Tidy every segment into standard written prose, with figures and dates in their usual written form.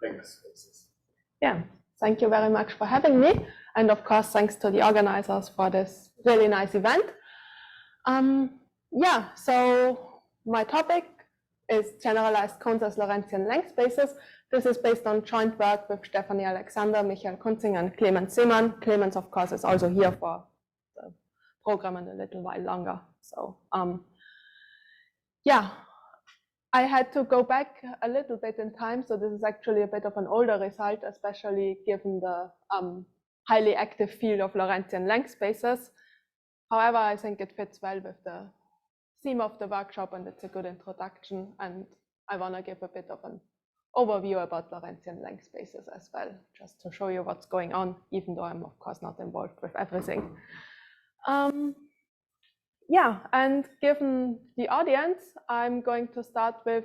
length spaces. Yeah, thank you very much for having me. And of course, thanks to the organizers for this really nice event. Yeah, so my topic is generalized countless Lorentzian length spaces. This is based on joint work with Stefanie Alexander, Michael Kunzing, and Clemens Seemann. Clemens, of course, is also here for the program in a little while longer. So yeah, I had to go back a little bit in time. So this is actually a bit of an older result, especially given the highly active field of Lorentzian length spaces. However, I think it fits well with the theme of the workshop, and it's a good introduction. And I want to give a bit of an overview about Lorentzian length spaces as well, just to show you what's going on, even though I'm of course not involved with everything. Yeah, and given the audience, I'm going to start with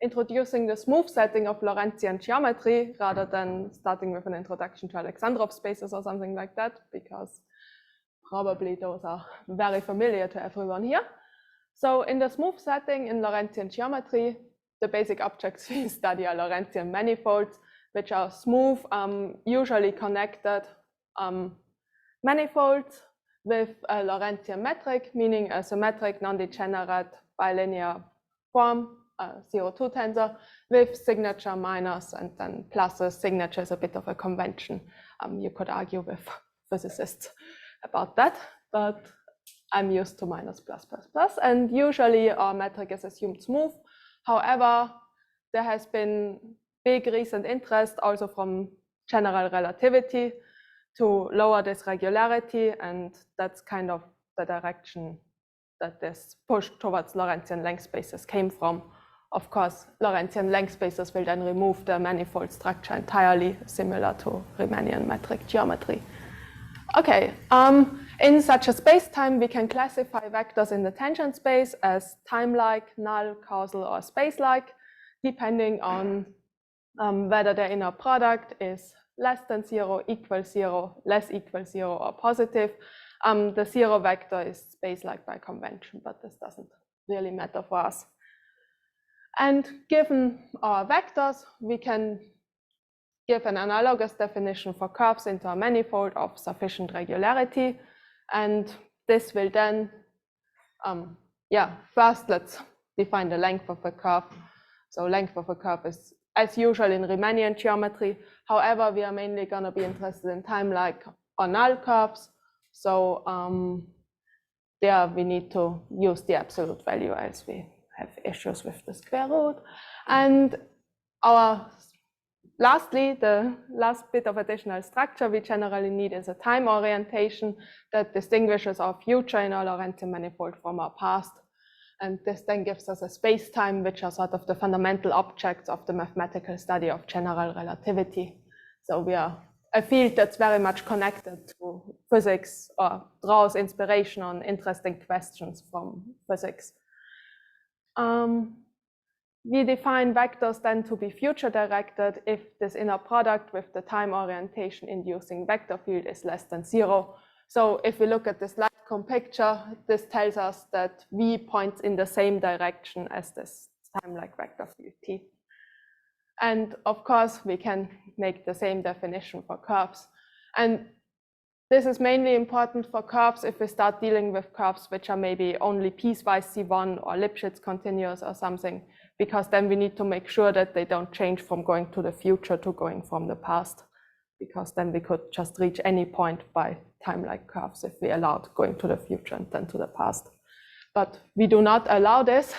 introducing the smooth setting of Lorentzian geometry rather than starting with an introduction to Alexandrov spaces or something like that, because probably those are very familiar to everyone here. So in the smooth setting in Lorentzian geometry, the basic objects we study are Lorentzian manifolds, which are smooth, usually connected manifolds with a Lorentzian metric, meaning a symmetric, non-degenerate, bilinear form, a 0-2 tensor, with signature minus and then pluses. Signature is a bit of a convention. You could argue with physicists about that, but I'm used to minus, plus, plus, plus. And usually our metric is assumed smooth. However, there has been big recent interest also from general relativity to lower this regularity, and that's kind of the direction that this push towards Lorentzian length spaces came from. Of course, Lorentzian length spaces will then remove the manifold structure entirely, similar to Riemannian metric geometry. Okay, in such a space-time, we can classify vectors in the tangent space as timelike, null, causal, or space-like, depending on whether their inner product is less than 0, equal 0, less equal 0, or positive. The 0 vector is space-like by convention, but this doesn't really matter for us. And given our vectors, we can give an analogous definition for curves into a manifold of sufficient regularity. And this will then, first let's define the length of a curve. So length of a curve is as usual in Riemannian geometry. However, we are mainly going to be interested in timelike or null curves. So there we need to use the absolute value as we have issues with the square root. And lastly, the last bit of additional structure we generally need is a time orientation that distinguishes our future in our Lorentzian manifold from our past. And this then gives us a space-time, which are sort of the fundamental objects of the mathematical study of general relativity. So we are a field that's very much connected to physics or draws inspiration on interesting questions from physics. We define vectors then to be future-directed if this inner product with the time orientation inducing vector field is less than 0. So if we look at this light cone picture, this tells us that V points in the same direction as this timelike vector field T. And of course, we can make the same definition for curves. And this is mainly important for curves if we start dealing with curves which are maybe only piecewise C1 or Lipschitz continuous or something, because then we need to make sure that they don't change from going to the future to going from the past, because then we could just reach any point by timelike curves if we allowed going to the future and then to the past. But we do not allow this,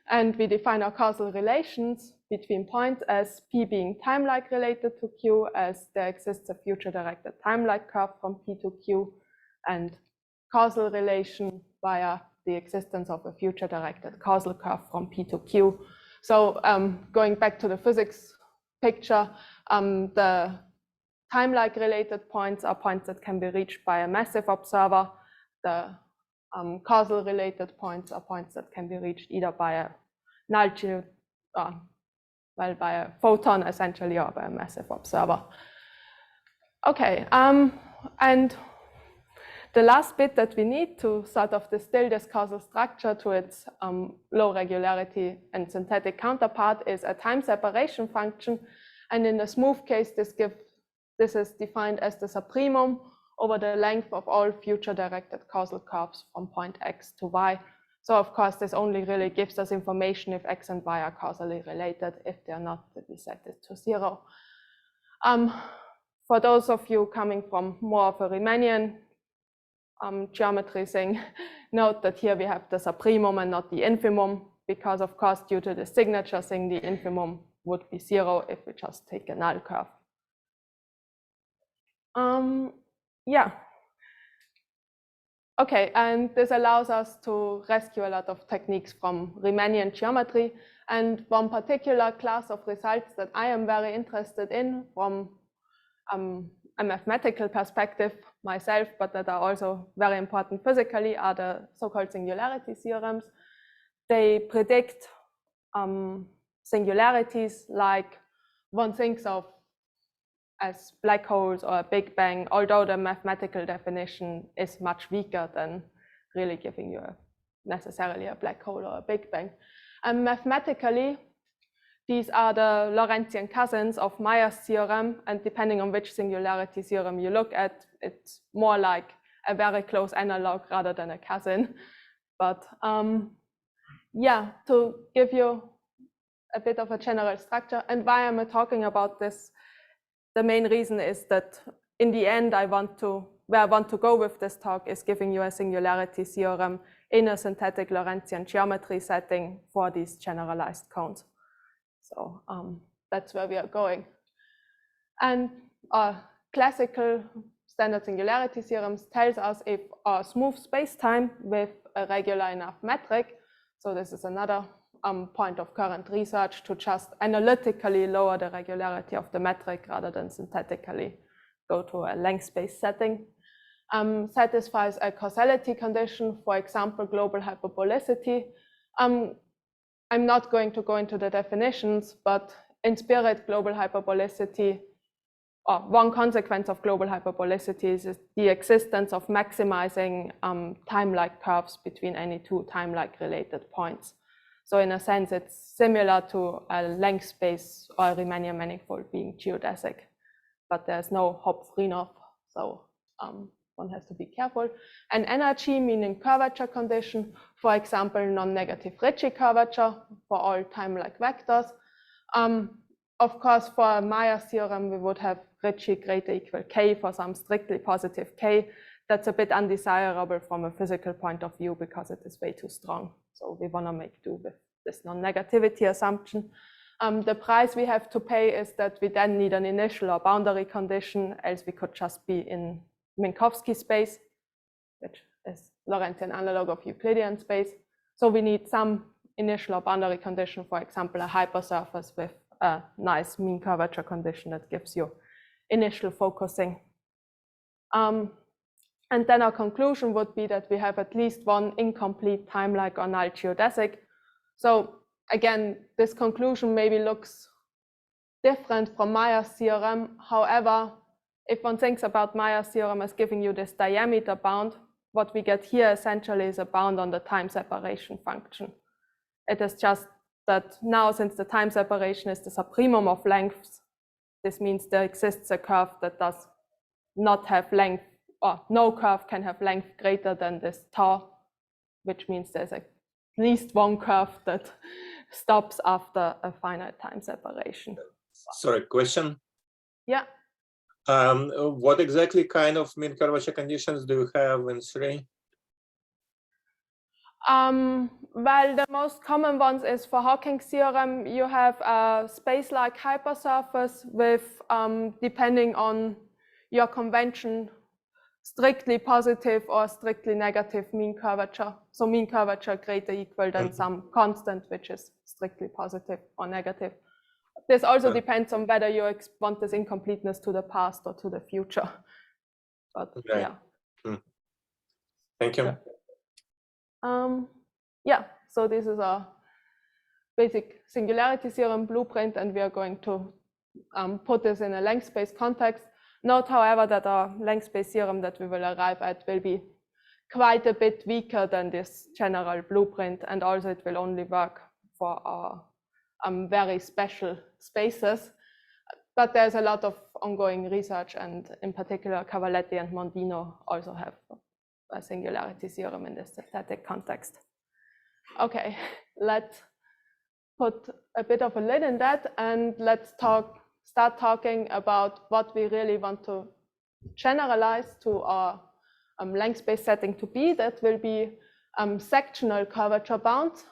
and we define our causal relations between points as P being timelike related to Q, as there exists a future-directed timelike curve from P to Q, and causal relation via the existence of a future-directed causal curve from P to Q. So going back to the physics picture, the timelike related points are points that can be reached by a massive observer. The causal related points are points that can be reached either by a null, by a photon essentially, or by a massive observer. Okay, and the last bit that we need to sort of distill this causal structure to its low regularity and synthetic counterpart is a time separation function. And in the smooth case, this is defined as the supremum over the length of all future directed causal curves from point X to Y. So of course, this only really gives us information if X and Y are causally related. If they're not, then we set it to 0. For those of you coming from more of a Riemannian geometry thing, note that here we have the supremum and not the infimum, because of course, due to the signature thing, the infimum would be 0 if we just take a null curve. Yeah. Okay, and this allows us to rescue a lot of techniques from Riemannian geometry. And one particular class of results that I am very interested in from a mathematical perspective myself, but that are also very important physically, are the so-called singularity theorems. They predict singularities like one thinks of as black holes or a Big Bang, although the mathematical definition is much weaker than really giving you necessarily a black hole or a Big Bang. And mathematically, these are the Lorentzian cousins of Meyer's theorem, and depending on which singularity theorem you look at, it's more like a very close analog rather than a cousin. But yeah, to give you a bit of a general structure, and why am I talking about this? The main reason is that in the end, where I want to go with this talk is giving you a singularity theorem in a synthetic Lorentzian geometry setting for these generalized cones. So that's where we are going. And classical standard singularity theorems tells us if a smooth spacetime with a regular enough metric, so this is another point of current research, to just analytically lower the regularity of the metric rather than synthetically go to a length space setting, satisfies a causality condition, for example, global hyperbolicity. I'm not going to go into the definitions, but in spirit, global hyperbolicity, or one consequence of global hyperbolicity is the existence of maximizing time-like curves between any two time-like related points. So in a sense, it's similar to a length space or a Riemannian manifold being geodesic, but there's no Hopf-Rinoff, so one has to be careful. And energy, meaning curvature condition, for example, non-negative Ricci curvature for all time-like vectors. Of course, for Meyer's theorem, we would have Ricci greater equal k for some strictly positive k. That's a bit undesirable from a physical point of view because it is way too strong. So we want to make do with this non-negativity assumption. The price we have to pay is that we then need an initial or boundary condition, else we could just be in Minkowski space, which is Lorentzian analog of Euclidean space. So we need some initial or boundary condition, for example, a hypersurface with a nice mean curvature condition that gives you initial focusing. And then our conclusion would be that we have at least one incomplete time-like or null geodesic. So again, this conclusion maybe looks different from Meyer's theorem. However, if one thinks about Meyer's theorem as giving you this diameter bound, what we get here essentially is a bound on the time separation function. It is just that now, since the time separation is the supremum of lengths, this means there exists a curve that does not have length, or no curve can have length greater than this tau, which means there's at least one curve that stops after a finite time separation. Sorry, question? Yeah. What exactly kind of mean curvature conditions do you have in 3? Well, the most common ones is for Hawking's theorem, you have a space-like hypersurface with, depending on your convention, strictly positive or strictly negative mean curvature. So mean curvature greater equal than some constant, which is strictly positive or negative. This also depends on whether you want this incompleteness to the past or to the future. But right. Yeah. Thank you. Yeah, so this is a basic singularity theorem blueprint, and we are going to put this in a length space context. Note, however, that our length space theorem that we will arrive at will be quite a bit weaker than this general blueprint, and also it will only work for our very special spaces. but there's a lot of ongoing research, and in particular, Cavaletti and Mondino also have a singularity theorem in this static context. Okay, let's put a bit of a lid in that, and let's start talking about what we really want to generalize to our length space setting to be. That will be sectional curvature bounds.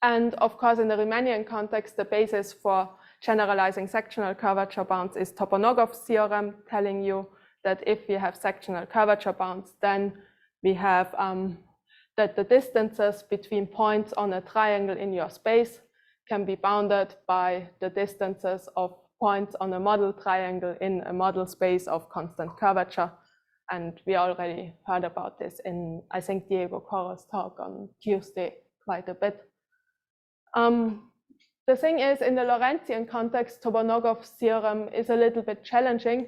And of course, in the Riemannian context, the basis for generalizing sectional curvature bounds is Toponogov's theorem, telling you that if we have sectional curvature bounds, then we have that the distances between points on a triangle in your space can be bounded by the distances of points on a model triangle in a model space of constant curvature. And we already heard about this in, I think, Diego Corro's talk on Tuesday quite a bit. The thing is, in the Lorentzian context, Toponogov's theorem is a little bit challenging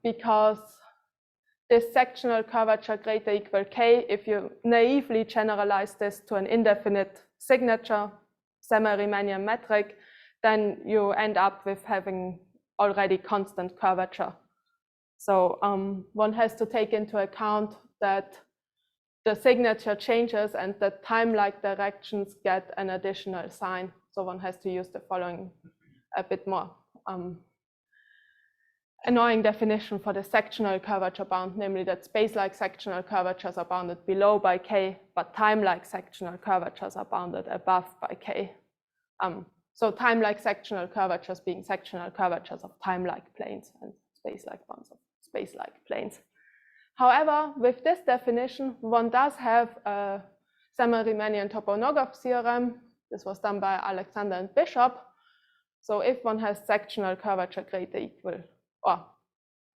because this sectional curvature greater equal k, if you naively generalize this to an indefinite signature semi-Riemannian metric, then you end up with having already constant curvature. So one has to take into account that the signature changes and the time-like directions get an additional sign. So one has to use the following a bit more annoying definition for the sectional curvature bound, namely that space-like sectional curvatures are bounded below by k, but time-like sectional curvatures are bounded above by k. So time-like sectional curvatures being sectional curvatures of time-like planes and space-like bounds of space-like planes. However, with this definition, one does have a semi-Riemannian Toponogov theorem. This was done by Alexander and Bishop. So if one has sectional curvature greater equal, or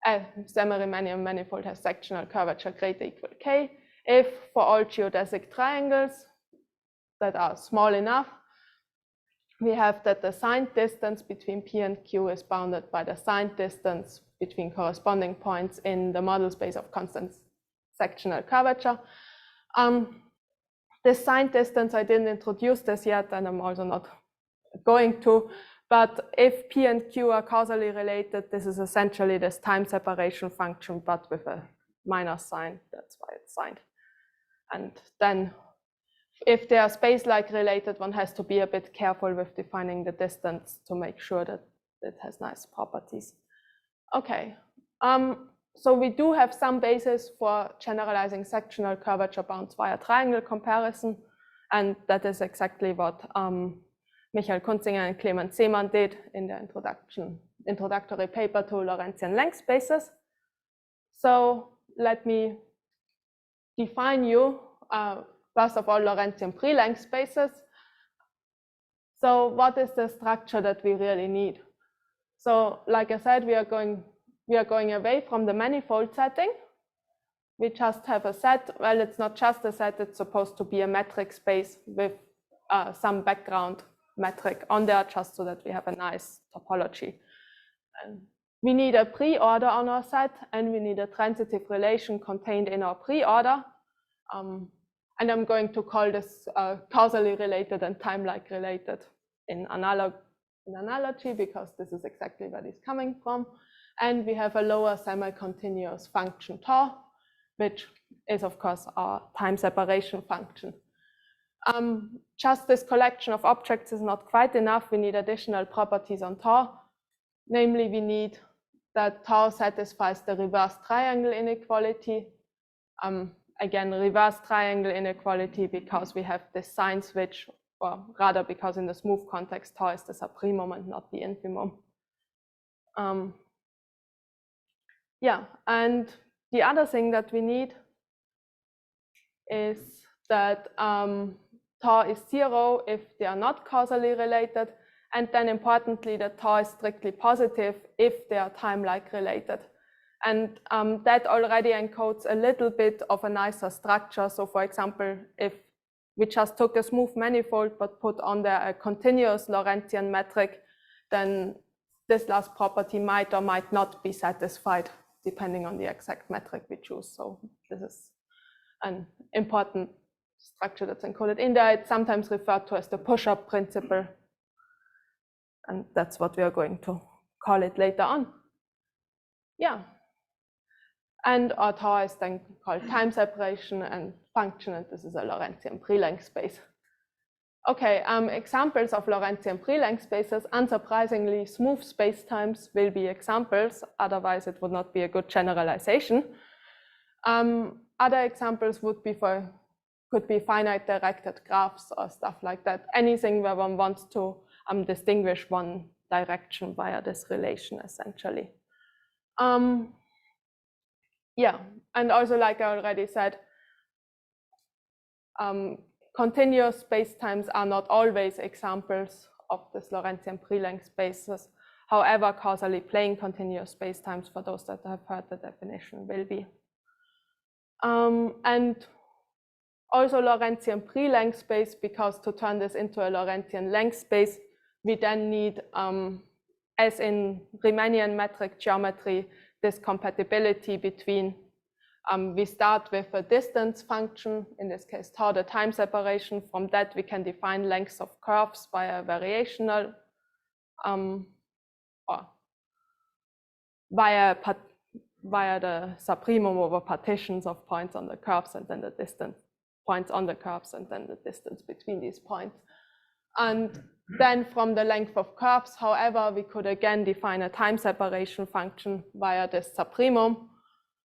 a semi-Riemannian manifold has sectional curvature greater equal k, if for all geodesic triangles that are small enough, we have that the signed distance between P and Q is bounded by the signed distance between corresponding points in the model space of constant sectional curvature. This signed distance, I didn't introduce this yet, and I'm also not going to, but if P and Q are causally related, this is essentially this time separation function, but with a minus sign. That's why it's signed. And then if they are space-like related, one has to be a bit careful with defining the distance to make sure that it has nice properties. Okay, so we do have some basis for generalizing sectional curvature bounds via triangle comparison, and that is exactly what Michael Kunzinger and Clement Seemann did in their introductory paper to Lorentzian length spaces. So let me define you first of all Lorentzian pre-length spaces. So what is the structure that we really need? So like I said, we are going away from the manifold setting. We just have a set. Well, it's not just a set, it's supposed to be a metric space with some background metric on there, just so that we have a nice topology. We need a pre-order on our set, and we need a transitive relation contained in our pre-order. And I'm going to call this causally related and time-like related in analogy, because this is exactly where it's coming from. And we have a lower semi-continuous function tau, which is, of course, our time separation function. Just this collection of objects is not quite enough. We need additional properties on tau. Namely, we need that tau satisfies the reverse triangle inequality. Again, reverse triangle inequality because we have this sign switch, or rather because in the smooth context, tau is the supremum and not the infimum. Yeah, and the other thing that we need is that tau is 0 if they are not causally related, and then importantly, that tau is strictly positive if they are time-like related. And that already encodes a little bit of a nicer structure. So for example, if we just took a smooth manifold but put on there a continuous Lorentzian metric, then this last property might or might not be satisfied depending on the exact metric we choose. So this is an important structure that's encoded in there. It's sometimes referred to as the push-up principle. and that's what we are going to call it later on. Yeah. And our tau is then called time separation and function, and this is a Lorentzian pre-length space. Okay, examples of Lorentzian pre-length spaces, unsurprisingly, smooth spacetimes will be examples, otherwise it would not be a good generalization. Other examples could be finite directed graphs or stuff like that, anything where one wants to distinguish one direction via this relation, essentially. Yeah, and also, like I already said, continuous spacetimes are not always examples of this Lorentzian pre-length spaces. However, causally plane continuous spacetimes, for those that have heard the definition, will be. And also Lorentzian pre-length space, because to turn this into a Lorentzian length space, we then need, as in Riemannian metric geometry, this compatibility between, we start with a distance function, in this case tau, the time separation. From that we can define lengths of curves via variational, or via the subprimum over partitions of points on the curves, and then the distance points on the curves, and then the distance between these points. And then from the length of curves, however, we could again define a time separation function via this subprimum.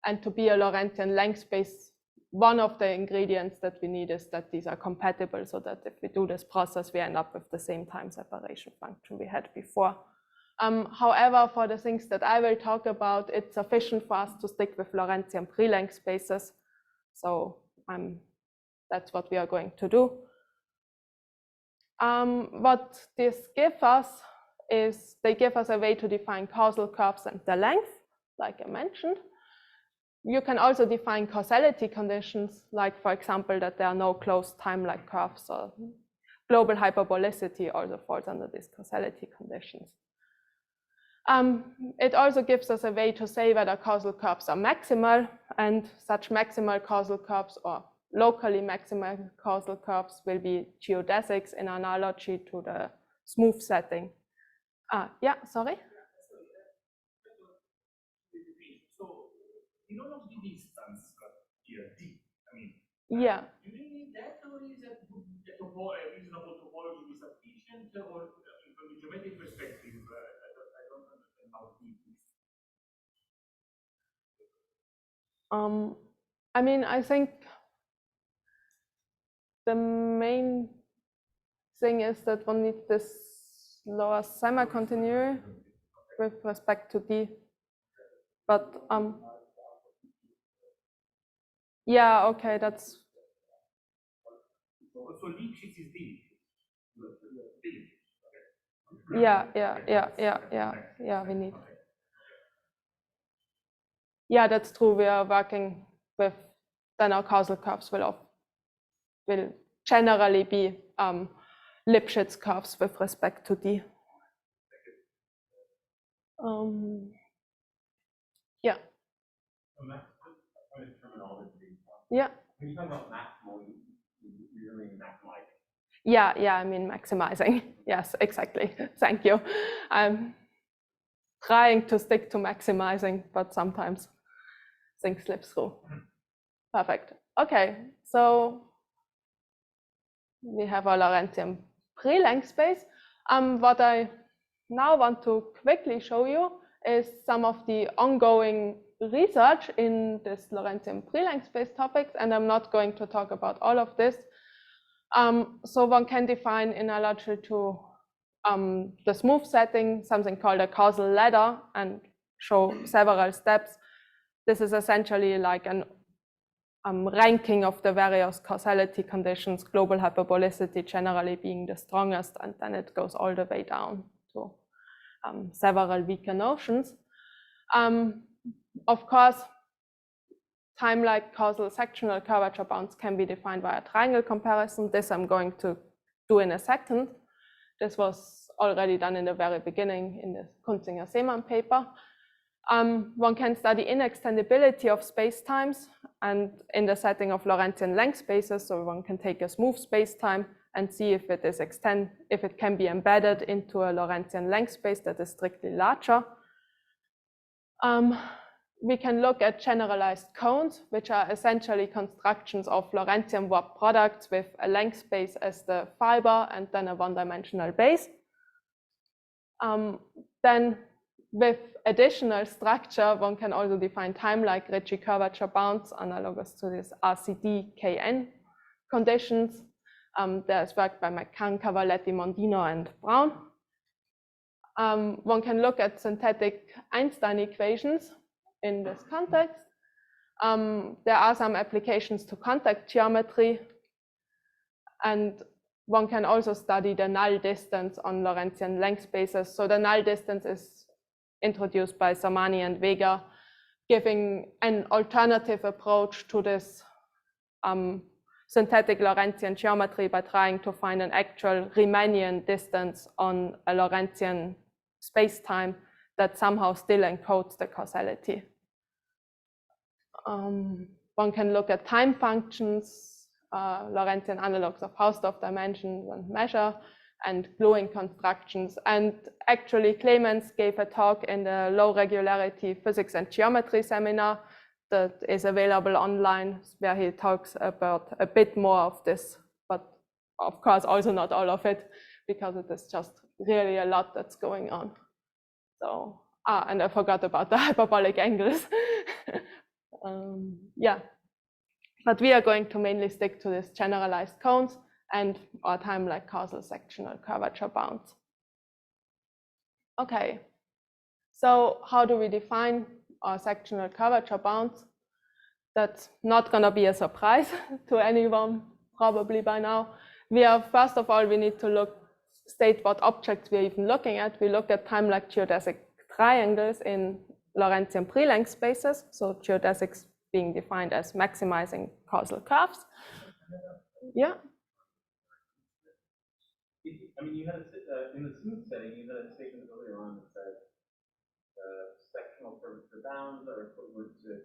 And to be a Lorentzian length space, one of the ingredients that we need is that these are compatible, so that if we do this process, we end up with the same time separation function we had before. However, for the things that I will talk about, it's sufficient for us to stick with Lorentzian pre-length spaces. So that's what we are going to do. What this gives us is they give us a way to define causal curves and their length, like I mentioned. You can also define causality conditions, like, for example, that there are no closed time-like curves, or global hyperbolicity also falls under these causality conditions. It also gives us a way to say whether causal curves are maximal, and such maximal causal curves or locally maximal causal curves will be geodesics in analogy to the smooth setting. Yeah, sorry? So, in order to the distance here, d, I mean, yeah. Do you need that, or is that a reasonable topology be sufficient, or from the geometric perspective, I don't understand how deep it is. I mean, I think the main thing is that one needs this lower semi-continuity with respect to d. But yeah, okay, that's. So Lipschitz is d. Yeah, we need. Yeah, that's true. We are working with, then our causal curves will generally be Lipschitz curves with respect to d. Yeah. Yeah. When you talk about maximal, you mean maximize. Yeah, I mean maximizing. Yes, exactly. Thank you. I'm trying to stick to maximizing, but sometimes things slip through. Perfect. Okay, so we have our Lorentzian pre-length space. What I now want to quickly show you is some of the ongoing research in this Lorentzian pre-length space topics, and I'm not going to talk about all of this. So one can define in analogy to the smooth setting something called a causal ladder and show several steps. This is essentially like an ranking of the various causality conditions, global hyperbolicity generally being the strongest, and then it goes all the way down to several weaker notions. Of course, time-like causal sectional curvature bounds can be defined via triangle comparison. This I'm going to do in a second. This was already done in the very beginning in the Kunzinger-Seemann paper. One can study inextendibility of spacetimes, and in the setting of Lorentzian length spaces, so one can take a smooth spacetime and see if it can be embedded into a Lorentzian length space that is strictly larger. We can look at generalized cones, which are essentially constructions of Lorentzian warp products with a length space as the fiber and then a one-dimensional base. Then with additional structure, one can also define time-like Ricci curvature bounds analogous to these RCD-KN conditions. There's work by McCann, Cavaletti, Mondino, and Brown. One can look at synthetic Einstein equations in this context. There are some applications to contact geometry, and one can also study the null distance on Lorentzian length spaces. So the null distance is introduced by Samani and Vega, giving an alternative approach to this synthetic Lorentzian geometry by trying to find an actual Riemannian distance on a Lorentzian space-time that somehow still encodes the causality. One can look at time functions, Lorentzian analogs of Hausdorff dimensions and measure, and gluing constructions. And actually, Clemens gave a talk in the low regularity physics and geometry seminar that is available online, where he talks about a bit more of this, but of course also not all of it, because it is just really a lot that's going on. So, and I forgot about the hyperbolic angles. Yeah, but we are going to mainly stick to this generalized cones and our time-like causal sectional curvature bounds. Okay, so how do we define our sectional curvature bounds? That's not going to be a surprise to anyone probably by now. First of all, we need to state what objects we're even looking at. We look at time-like geodesic triangles in Lorentzian pre-length spaces, so geodesics being defined as maximizing causal curves. Yeah. I mean, you had in the smooth setting, you had a statement earlier on that said sectional curvature bounds are equivalent to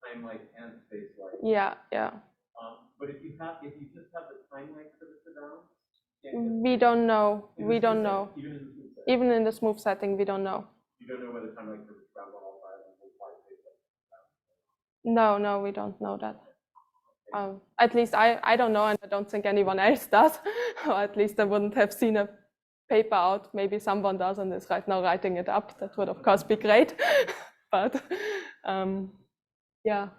time-like and space-like. Yeah, yeah. But if you just have the time-like curvature bounds, we don't know. We don't know. Even Even in in the smooth setting. the smooth setting, we don't know. You don't know whether time-like curvature bounds on all five will apply space-like bounds. No, we don't know that. At least I don't know, and I don't think anyone else does. Or at least I wouldn't have seen a paper out. Maybe someone does and is right now writing it up. That would of course be great. But yeah,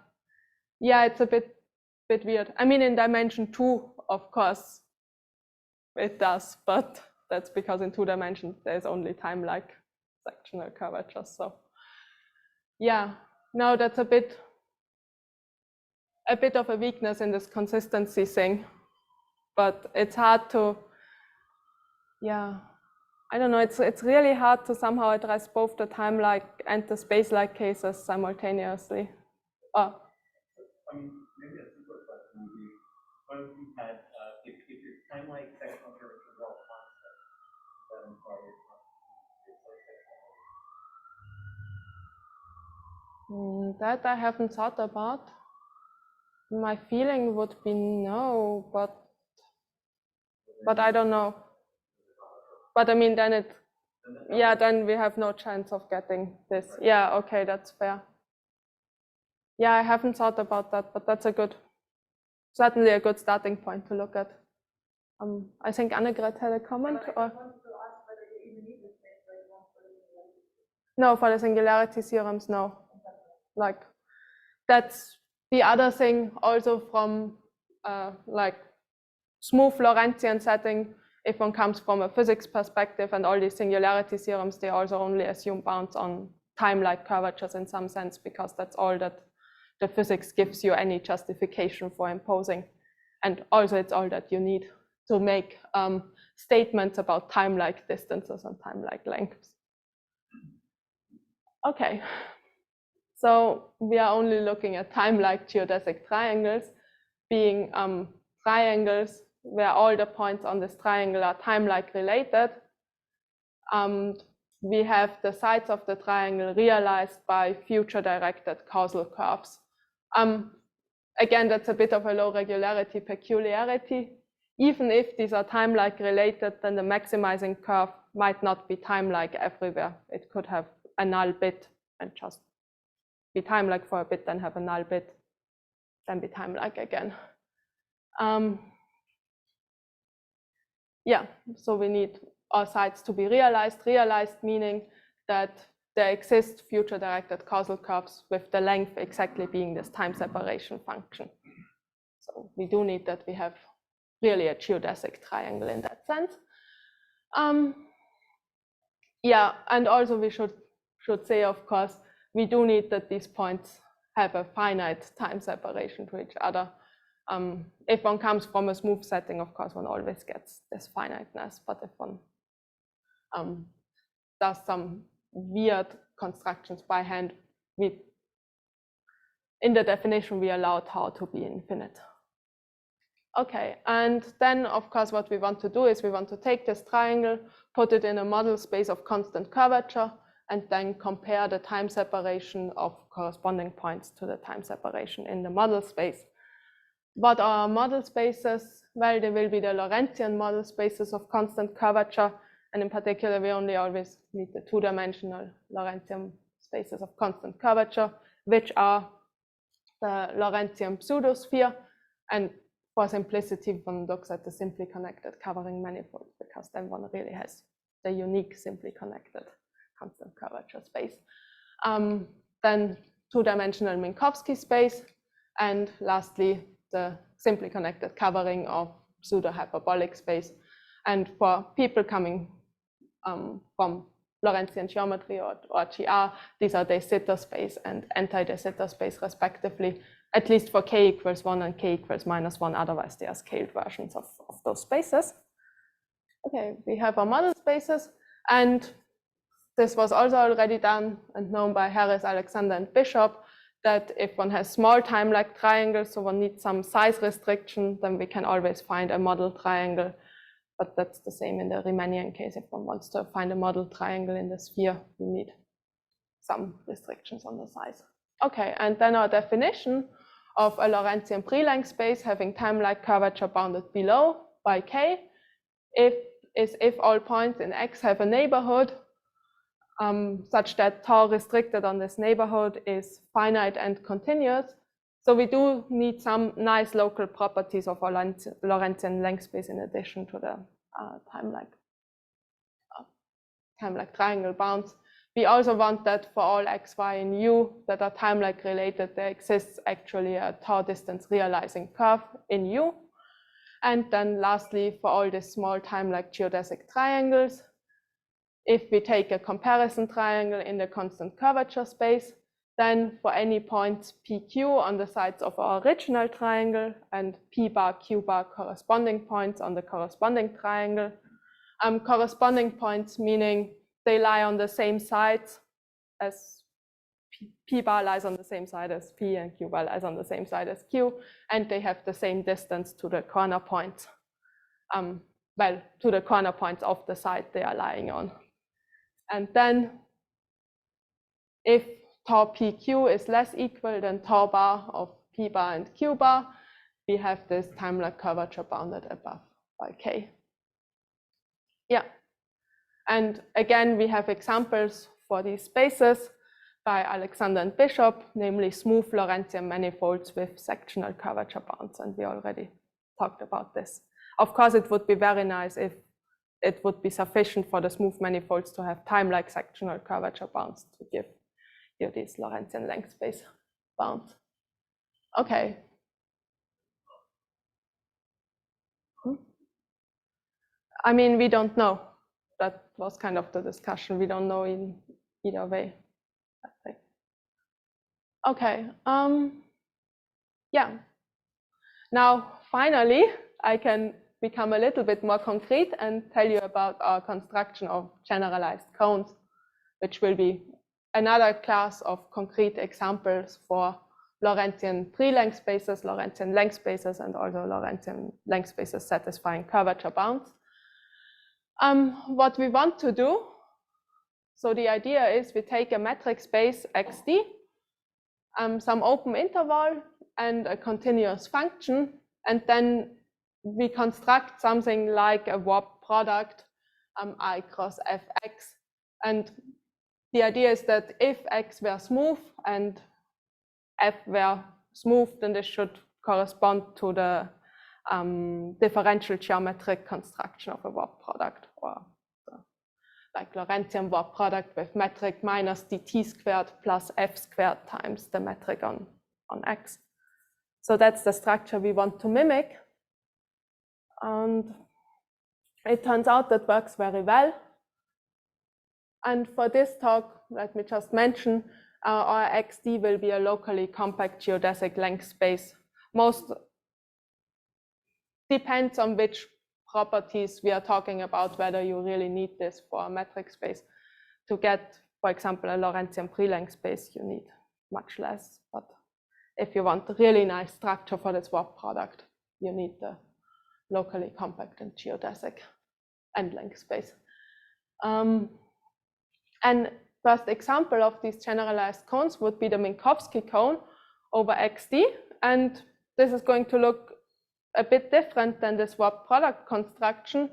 it's a bit weird. I mean, in dimension 2, of course, it does, but that's because in 2 dimensions there's only time-like sectional curvature. So yeah, now that's a bit of a weakness in this consistency thing, but it's hard to, I don't know, it's really hard to somehow address both the time-like and the space-like cases simultaneously. I mean, maybe a simpler question would be, what if you had, if your time-like sectional curvature is all constant, that implies that I haven't thought about. My feeling would be no, but I don't know. But I mean, then then we have no chance of getting this. Yeah, okay, that's fair. Yeah, I haven't thought about that, but that's certainly a good starting point to look at. I think Annegret had a comment. Or no, for the singularity theorems, no. Like, that's the other thing also from like smooth Lorentzian setting. If one comes from a physics perspective, and all these singularity theorems, they also only assume bounds on time-like curvatures in some sense, because that's all that the physics gives you any justification for imposing. And also it's all that you need to make statements about time-like distances and time-like lengths. Okay, so we are only looking at time-like geodesic triangles, being triangles where all the points on this triangle are time-like related. We have the sides of the triangle realized by future-directed causal curves. Again, that's a bit of a low regularity peculiarity. even if these are time-like related, then the maximizing curve might not be time-like everywhere. It could have a null bit and just be time-like for a bit, then have a null bit, then be time-like again. Yeah, so we need our sites to be realized. Realized meaning that there exist future-directed causal curves with the length exactly being this time separation function. So we do need that we have really a geodesic triangle in that sense. Yeah, and also we should say, of course, we do need that these points have a finite time separation to each other. If one comes from a smooth setting, of course, one always gets this finiteness. But if one does some weird constructions by hand, in the definition, we allow tau to be infinite. Okay, and then, of course, what we want to do is we want to take this triangle, put it in a model space of constant curvature, and then compare the time separation of corresponding points to the time separation in the model space. What are model spaces? Well, they will be the Lorentzian model spaces of constant curvature, and in particular, we only always need the two-dimensional Lorentzian spaces of constant curvature, which are the Lorentzian pseudosphere, and for simplicity, one looks at the simply connected covering manifold, because then one really has the unique simply connected constant curvature space. Then two-dimensional Minkowski space, and lastly, the simply connected covering of pseudo-hyperbolic space. And for people coming from Lorentzian geometry or GR, these are de Sitter space and anti-de Sitter space respectively, at least for k equals 1 and k equals -1, otherwise they are scaled versions of those spaces. Okay, we have our model spaces, and this was also already done and known by Harris, Alexander, and Bishop, that if one has small time-like triangles, so one needs some size restriction, then we can always find a model triangle. But that's the same in the Riemannian case. If one wants to find a model triangle in the sphere, we need some restrictions on the size. Okay, and then our definition of a Lorentzian pre-length space having time-like curvature bounded below by k is if all points in X have a neighborhood such that tau restricted on this neighborhood is finite and continuous. So we do need some nice local properties of our Lorentzian length space in addition to the time-like triangle bounds. We also want that for all x, y, and u that are time-like related, there exists actually a tau distance realizing curve in u. And then lastly, for all these small time-like geodesic triangles, if we take a comparison triangle in the constant curvature space, then for any points PQ on the sides of our original triangle and P bar, Q bar corresponding points on the corresponding triangle. Corresponding points meaning they lie on the same sides as P bar lies on the same side as P and Q bar lies on the same side as Q, and they have the same distance to the corner points. Well, to the corner points of the side they are lying on. And then if tau PQ is less equal than tau bar of P bar and Q bar, we have this time-like curvature bounded above by K. Yeah, and again, we have examples for these spaces by Alexander and Bishop, namely smooth Lorentzian manifolds with sectional curvature bounds, and we already talked about this. Of course, it would be very nice if it would be sufficient for the smooth manifolds to have time-like sectional curvature bounds to give you these Lorentzian length space bounds. Okay. I mean, we don't know. That was kind of the discussion. We don't know in either way, I think. Okay. Yeah. Now, finally, I can become a little bit more concrete and tell you about our construction of generalized cones, which will be another class of concrete examples for Lorentzian pre-length spaces, Lorentzian length spaces, and also Lorentzian length spaces satisfying curvature bounds. What we want to do, so the idea is we take a metric space XD, some open interval and a continuous function, and then we construct something like a warp product I cross fx, and the idea is that if x were smooth and f were smooth, then this should correspond to the differential geometric construction of a warp product, or like Lorentzian warp product with metric minus dt squared plus f squared times the metric on x. So that's the structure we want to mimic. And it turns out that works very well. And for this talk, let me just mention, our XD will be a locally compact geodesic length space. Most depends on which properties we are talking about, whether you really need this for a metric space. To get, for example, a Lorentzian pre-length space, you need much less. But if you want a really nice structure for this warp product, you need the locally compact and geodesic end-length space. And first example of these generalized cones would be the Minkowski cone over XD. And this is going to look a bit different than this warp product construction,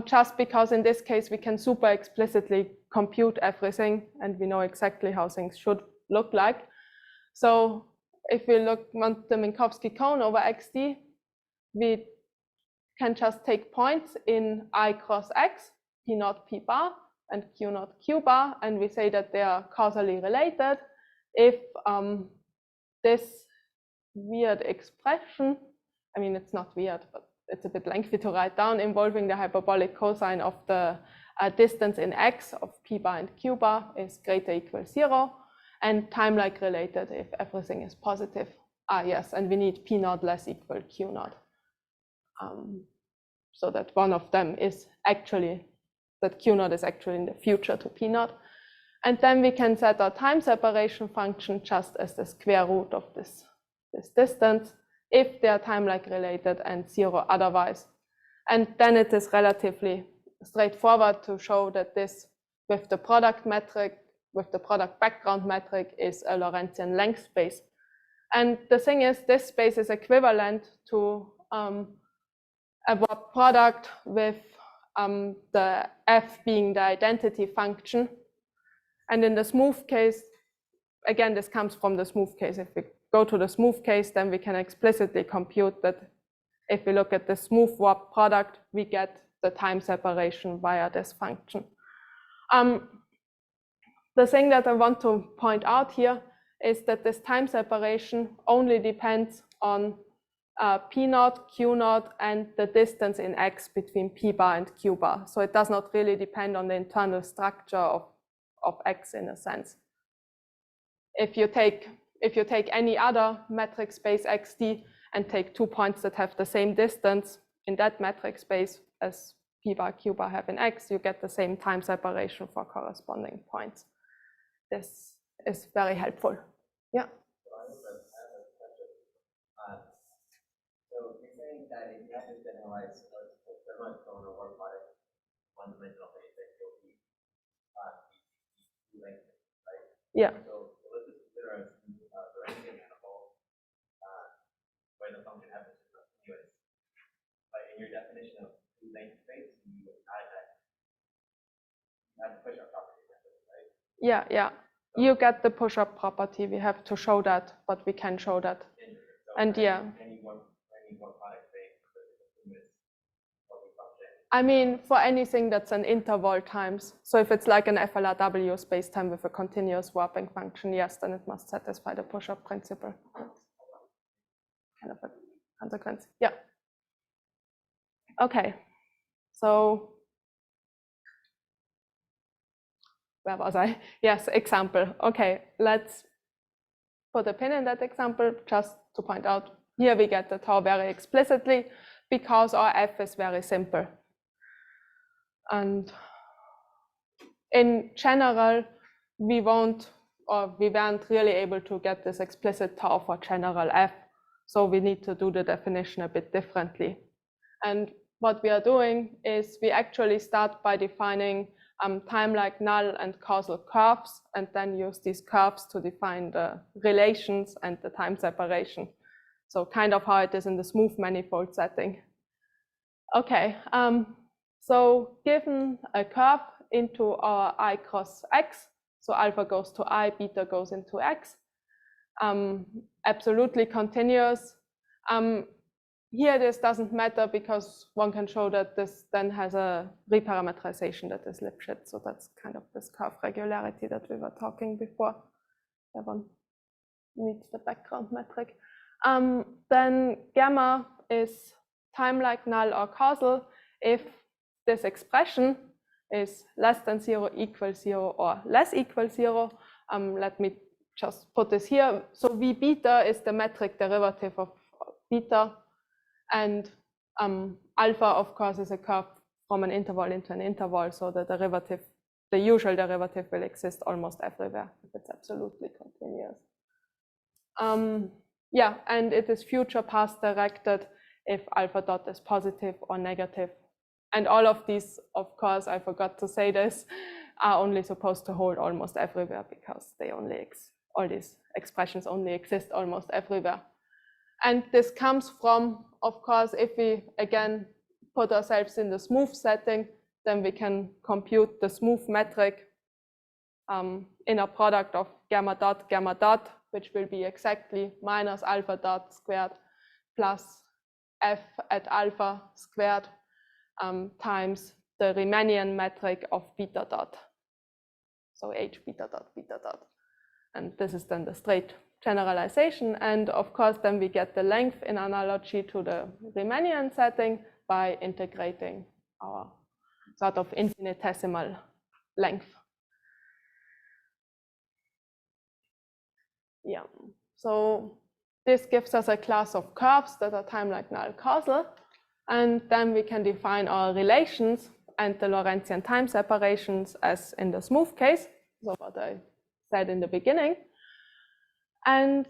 just because in this case we can super explicitly compute everything and we know exactly how things should look like. So if we want the Minkowski cone over XD, we can just take points in I cross X, P naught P bar, and Q naught Q bar, and we say that they are causally related if this weird expression, I mean, it's not weird, but it's a bit lengthy to write down, involving the hyperbolic cosine of the distance in X of P bar and Q bar is greater equal 0, and time-like related if everything is positive. Yes, and we need P naught less equal Q naught. So that one of them is actually, that Q naught is actually in the future to P naught. And then we can set our time separation function just as the square root of this distance, if they are time-like related and 0 otherwise. And then it is relatively straightforward to show that this, with the product metric, with the product background metric, is a Lorentzian length space. And the thing is, this space is equivalent to a warp product with the f being the identity function. And in the smooth case, again, this comes from the smooth case. If we go to the smooth case, then we can explicitly compute that if we look at the smooth warp product, we get the time separation via this function. The thing that I want to point out here is that this time separation only depends on P naught, Q naught, and the distance in X between P bar and Q bar. So it does not really depend on the internal structure of X in a sense. If you take any other metric space XD and take 2 points that have the same distance in that metric space as P bar, Q bar have in X, you get the same time separation for corresponding points. This is very helpful. Yeah. So you're saying that if you have this generalized cone or warp product, one-dimensional phase, then you'll be length, right? Yeah. So let's just consider a Lorentzian manifold where the function happens to be continuous. But in your definition of length space, you have to push our property, right? Yeah, yeah. You get the push-up property. We have to show that, but we can show that. And yeah. I mean, for anything that's an interval times. So if it's like an FLRW spacetime with a continuous warping function, yes, then it must satisfy the push-up principle. Kind of a consequence. Yeah. Okay. So where was I? Yes, example. Okay, let's put a pin in that example just to point out. Here we get the tau very explicitly because our f is very simple. And in general, we weren't really able to get this explicit tau for general f. So we need to do the definition a bit differently. And what we are doing is we actually start by defining time-like null and causal curves, and then use these curves to define the relations and the time separation. So kind of how it is in the smooth manifold setting. Okay, so given a curve into our I cross X, so alpha goes to I, beta goes into X, absolutely continuous. Here this doesn't matter because one can show that this then has a reparametrization that is Lipschitz. So that's kind of this curve regularity that we were talking before. That one needs the background metric. Then gamma is Timelike, null, or causal if this expression is less than 0, equal 0, or less equal 0. Let me just put this here. So V beta is the metric derivative of beta, and alpha, of course, is a curve from an interval into an interval, so the derivative, the usual derivative, will exist almost everywhere if it's absolutely continuous. Yeah, and it is future past directed if alpha dot is positive or negative. And all of these, of course, I forgot to say this, are only supposed to hold almost everywhere because they only all these expressions only exist almost everywhere. And this comes from, of course, if we again put ourselves in the smooth setting, then we can compute the smooth metric in a product of gamma dot, which will be exactly minus alpha dot squared plus f at alpha squared times the Riemannian metric of beta dot. So h beta dot. And this is then the straight generalization. And of course, then we get the length in analogy to the Riemannian setting by integrating our sort of infinitesimal length. Yeah, so this gives us a class of curves that are timelike, null, causal. And then we can define our relations and the Lorentzian time separations as in the smooth case, so what I said in the beginning. And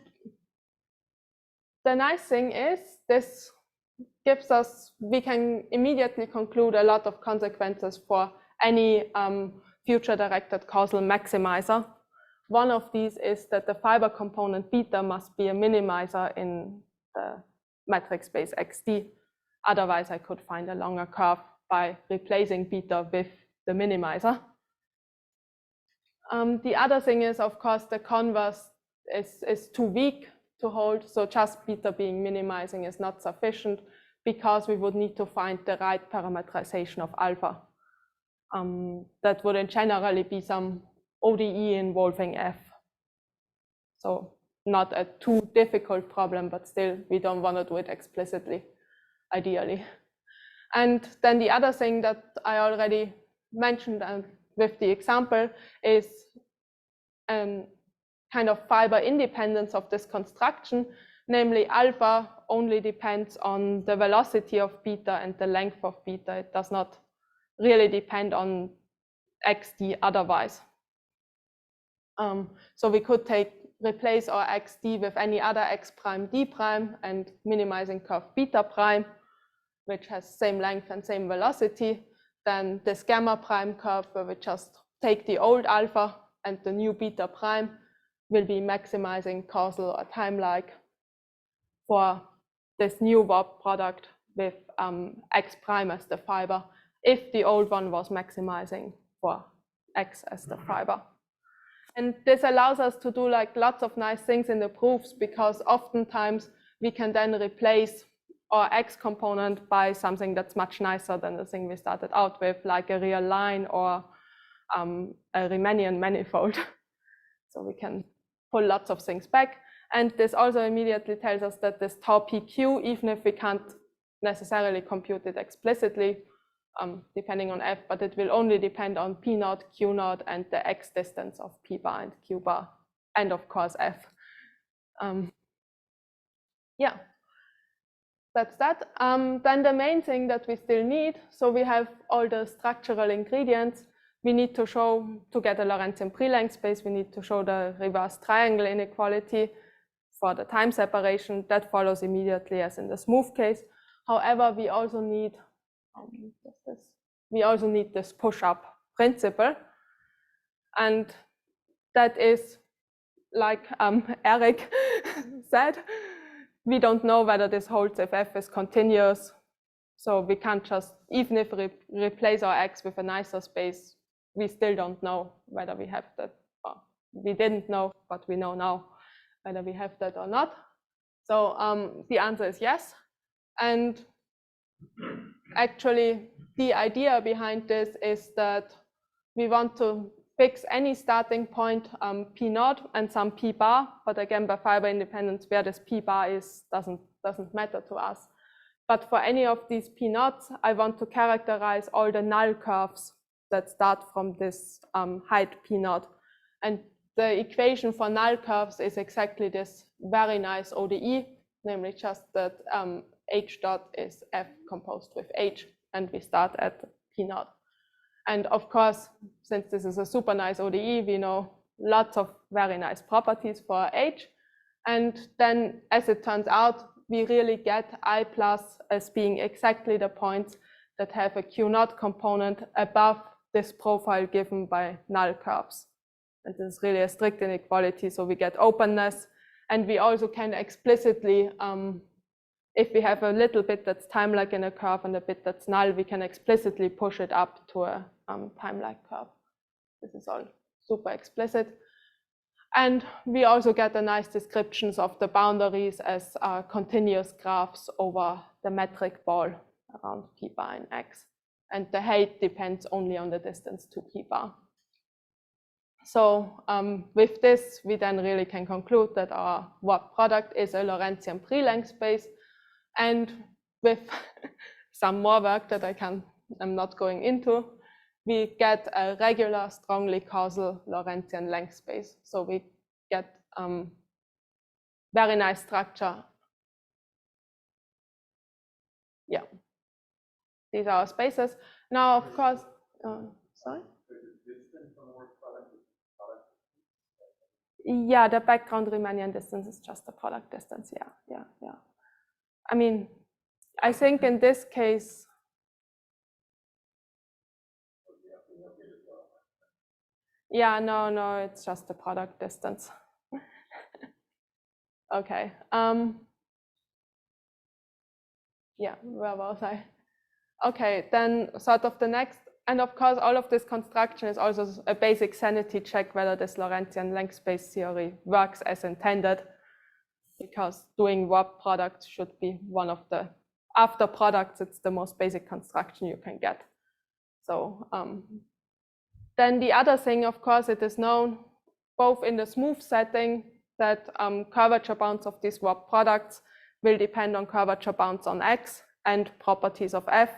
the nice thing is this gives us, we can immediately conclude a lot of consequences for any future directed causal maximizer. One of these is that the fiber component beta must be a minimizer in the metric space XD. Otherwise, I could find a longer curve by replacing beta with the minimizer. The other thing is, of course, the converse is too weak to hold. So just beta being minimizing is not sufficient because we would need to find the right parametrization of alpha. That would generally be some ODE involving f. So not a too difficult problem, but still we don't want to do it explicitly, ideally. And then the other thing that I already mentioned with the example is kind of fiber independence of this construction, namely alpha only depends on the velocity of beta and the length of beta. It does not really depend on XD otherwise. So we could replace our XD with any other X prime D prime and minimizing curve beta prime, which has same length and same velocity. Then this gamma prime curve where we just take the old alpha and the new beta prime will be maximizing causal or timelike for this new warp product with X prime as the fiber, if the old one was maximizing for X as the fiber. And this allows us to do like lots of nice things in the proofs, because oftentimes we can then replace our X component by something that's much nicer than the thing we started out with, like a real line or a Riemannian manifold. So we can pull lots of things back. And this also immediately tells us that this tau pq, even if we can't necessarily compute it explicitly, depending on f, but it will only depend on p naught, q naught, and the x distance of p bar and q bar, and of course f. Yeah, that's that. Then the main thing that we still need, so we have all the structural ingredients. We need to show, to get a Lorentzian pre-length space, we need to show the reverse triangle inequality for the time separation. That follows immediately as in the smooth case. However, we also need this push-up principle, and that is, like Eric said, we don't know whether this holds if f is continuous So we can't just, even if we replace our X with a nicer space, we still don't know whether we have that. Or we didn't know, but we know now whether we have that or not. So the answer is yes. And actually, the idea behind this is that we want to fix any starting point P naught and some P bar, but again, by fiber independence, where this P bar is doesn't matter to us. But for any of these P naughts, I want to characterize all the null curves that start from this height P naught. And the equation for null curves is exactly this very nice ODE, namely just that H dot is F composed with H, and we start at P naught. And of course, since this is a super nice ODE, we know lots of very nice properties for H. And then, as it turns out, we really get I plus as being exactly the points that have a Q naught component above this profile given by null curves. And this is really a strict inequality, so we get openness. And we also can explicitly, if we have a little bit that's timelike in a curve and a bit that's null, we can explicitly push it up to a timelike curve. This is all super explicit. And we also get the nice descriptions of the boundaries as continuous graphs over the metric ball around P bar in X. And the height depends only on the distance to P bar. So with this, we then really can conclude that our warp product is a Lorentzian pre-length space. And with some more work that I'm not going into, we get a regular, strongly causal Lorentzian length space. So we get very nice structure. Yeah, these are our spaces. Now, of course, sorry? Yeah, the background Riemannian distance is just the product distance. Yeah. I mean, I think in this case, yeah, no, it's just the product distance. Okay. Yeah, where was I? Okay, then sort of the next, and of course, all of this construction is also a basic sanity check whether this Lorentzian length space theory works as intended, because doing warp products should be one of the, after products, it's the most basic construction you can get. So then the other thing, of course, it is known both in the smooth setting that curvature bounds of these warp products will depend on curvature bounds on X and properties of F.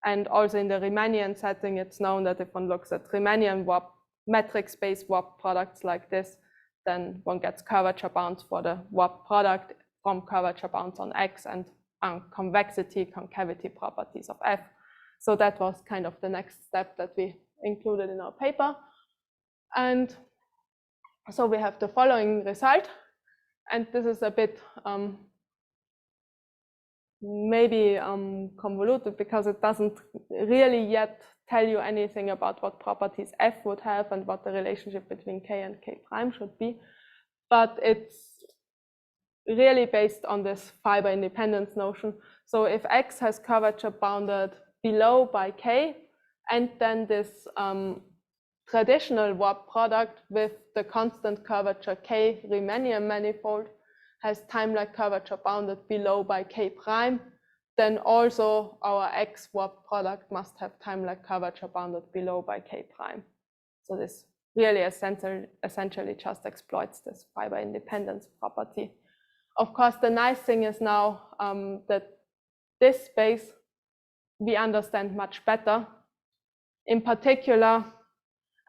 And also in the Riemannian setting, it's known that if one looks at Riemannian warp metric space warp products like this, then one gets curvature bounds for the warp product from curvature bounds on X and convexity, concavity properties of F. So that was kind of the next step that we included in our paper. And so we have the following result. And this is a bit maybe convoluted because it doesn't really yet tell you anything about what properties F would have and what the relationship between K and K prime should be. But it's really based on this fiber independence notion. So if X has curvature bounded below by K, and then this traditional warp product with the constant curvature K Riemannian manifold has timelike curvature bounded below by K prime, then also our X warp product must have timelike curvature bounded below by K prime. So this really essentially just exploits this fiber independence property. Of course, the nice thing is now that this space we understand much better. In particular,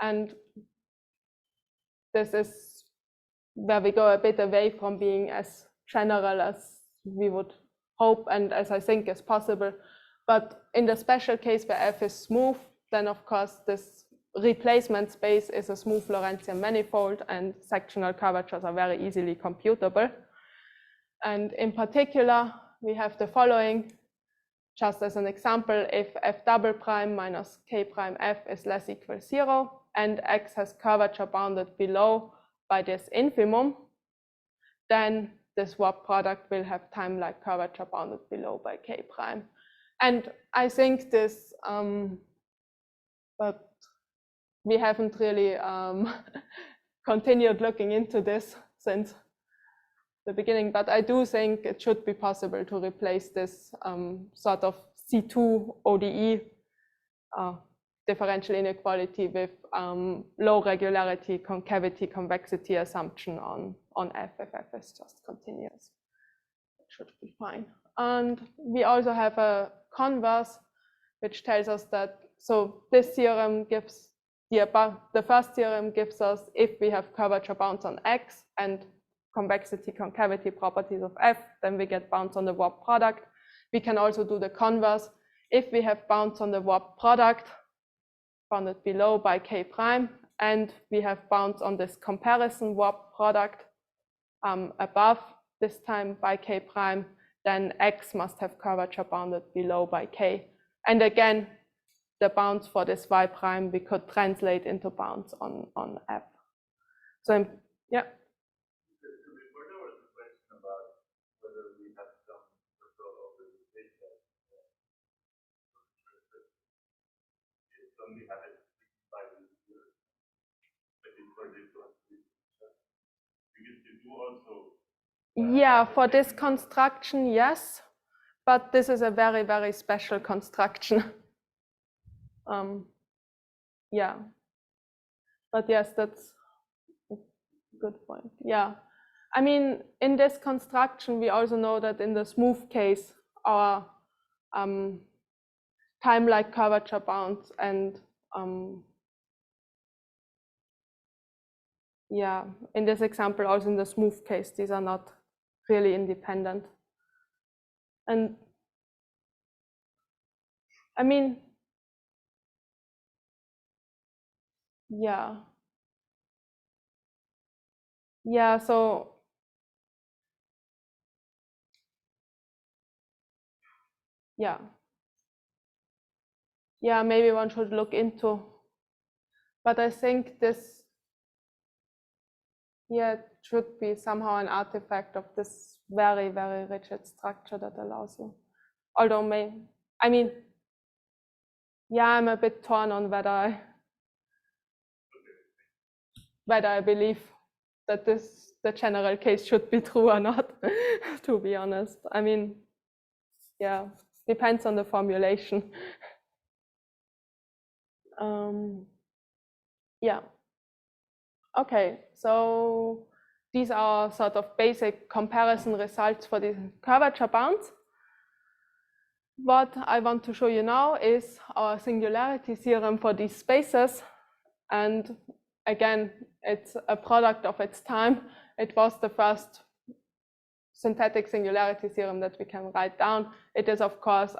and this is where we go a bit away from being as general as we would hope and as I think is possible. But in the special case where F is smooth, then of course this replacement space is a smooth Lorentzian manifold and sectional curvatures are very easily computable. And in particular, we have the following. Just as an example, if F double prime minus K prime F is less equal 0 and X has curvature bounded below by this infimum, then this warp product will have timelike curvature bounded below by K prime. And I think this, but we haven't really continued looking into this since the beginning, but I do think it should be possible to replace this sort of C2 ODE differential inequality with low regularity concavity convexity assumption on F if F is just continuous. It should be fine. And we also have a converse which tells us that, so this theorem gives the first theorem gives us, if we have curvature bounds on X and convexity concavity properties of F, then we get bounds on the warp product. We can also do the converse. If we have bounds on the warp product bounded below by K prime, and we have bounds on this comparison warp product above, this time by K prime, then X must have curvature bounded below by K. And again, the bounds for this Y prime we could translate into bounds on F. So yeah. Only have it 65 years, but it's for this one. Because you do also. Yeah, for this construction, yes, but this is a very, very special construction. Yeah, but yes, that's a good point. Yeah, I mean, in this construction, we also know that in the smooth case, our Timelike curvature bounds and yeah, in this example, also in the smooth case, these are not really independent. And I mean, yeah, so yeah, maybe one should look into, but I think this, yeah, it should be somehow an artifact of this very, very rigid structure that allows you. Although I mean, yeah, I'm a bit torn on whether I believe that the general case should be true or not, to be honest. I mean, yeah, depends on the formulation. Yeah. Okay, so these are sort of basic comparison results for the curvature bounds. What I want to show you now is our singularity theorem for these spaces. And again, it's a product of its time. It was the first synthetic singularity theorem that we can write down. It is, of course,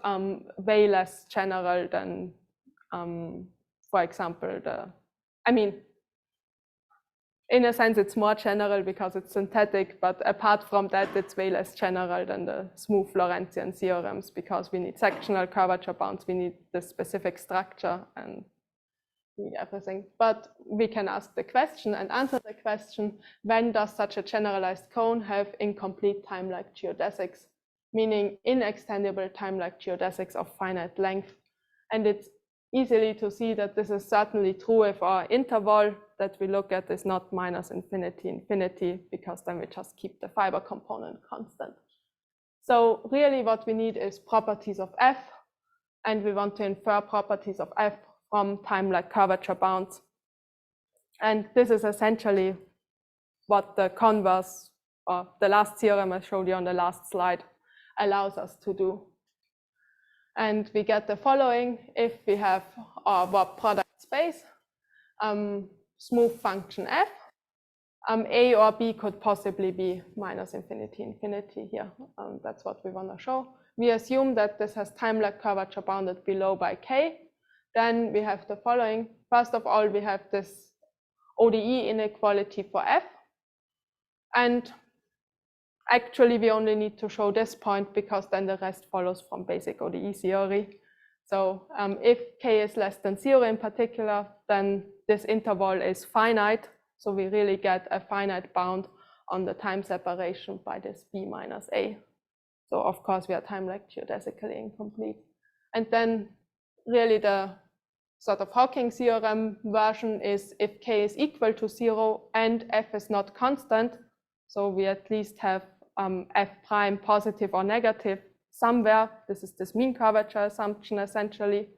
way less general than, for example, in a sense, it's more general because it's synthetic, but apart from that, it's way less general than the smooth Lorentzian theorems because we need sectional curvature bounds, we need the specific structure and everything. But we can ask the question and answer the question, when does such a generalized cone have incomplete timelike geodesics, meaning inextendable timelike geodesics of finite length? And it's easily to see that this is certainly true if our interval that we look at is not minus infinity, infinity, because then we just keep the fiber component constant. So really what we need is properties of F, and we want to infer properties of F from timelike curvature bounds. And this is essentially what the converse, or the last theorem I showed you on the last slide, allows us to do. And we get the following: if we have our warp product space, smooth function F, A or B could possibly be minus infinity, infinity here. That's what we want to show. We assume that this has timelike curvature bounded below by K. Then we have the following. First of all, we have this ODE inequality for F. And actually, we only need to show this point because then the rest follows from basic ODE theory. So if K is less than 0 in particular, then this interval is finite. So we really get a finite bound on the time separation by this B minus A. So of course, we are timelike geodesically incomplete. And then really the sort of Hawking theorem version is if k is equal to 0 and f is not constant, so we at least have f prime positive or negative somewhere. This is this mean curvature assumption essentially,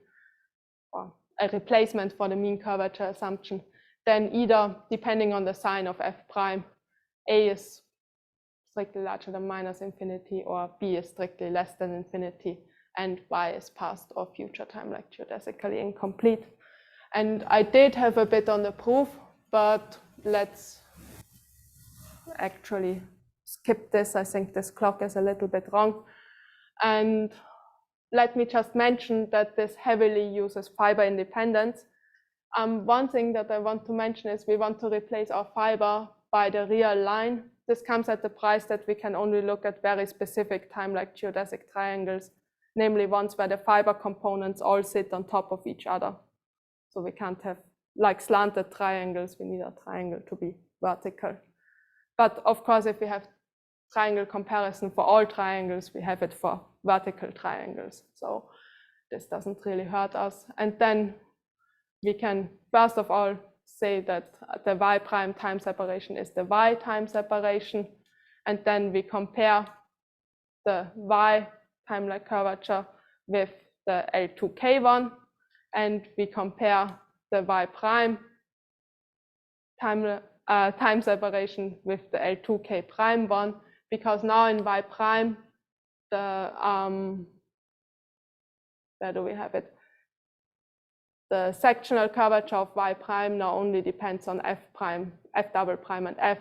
or a replacement for the mean curvature assumption. Then either, depending on the sign of f prime, a is strictly larger than minus infinity, or b is strictly less than infinity, and y is past or future Timelike geodesically incomplete. And I did have a bit on the proof, but let's actually skip this. I think this clock is a little bit wrong. And let me just mention that this heavily uses fiber independence. One thing that I want to mention is we want to replace our fiber by the real line. This comes at the price that we can only look at very specific Timelike geodesic triangles, namely ones where the fiber components all sit on top of each other. So we can't have like slanted triangles, we need a triangle to be vertical. But of course, if we have triangle comparison for all triangles, we have it for vertical triangles. So this doesn't really hurt us. And then we can, first of all, say that the y prime time separation is the y time separation. And then we compare the y Timelike curvature with the L2K one. And we compare the y prime time separation with the L2K prime one, because now in y prime, the where do we have it? The sectional curvature of y prime now only depends on f prime, f double prime, and f,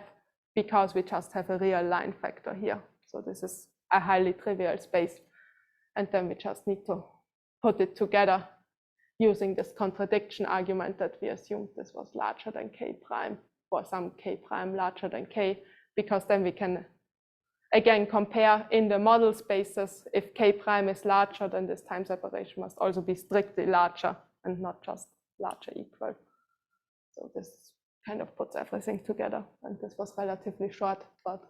because we just have a real line factor here. So this is a highly trivial space. And then we just need to put it together using this contradiction argument that we assumed this was larger than k prime, for some k prime larger than k, because then we can again compare in the model spaces. If k prime is larger, then this time separation must also be strictly larger and not just larger equal. So this kind of puts everything together. And this was relatively short, but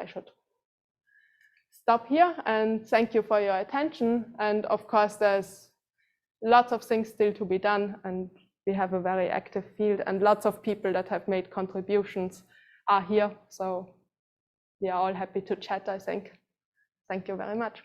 I should stop here and thank you for your attention. And of course, there's lots of things still to be done, and we have a very active field, and lots of people that have made contributions are here. So we are all happy to chat, I think. Thank you very much.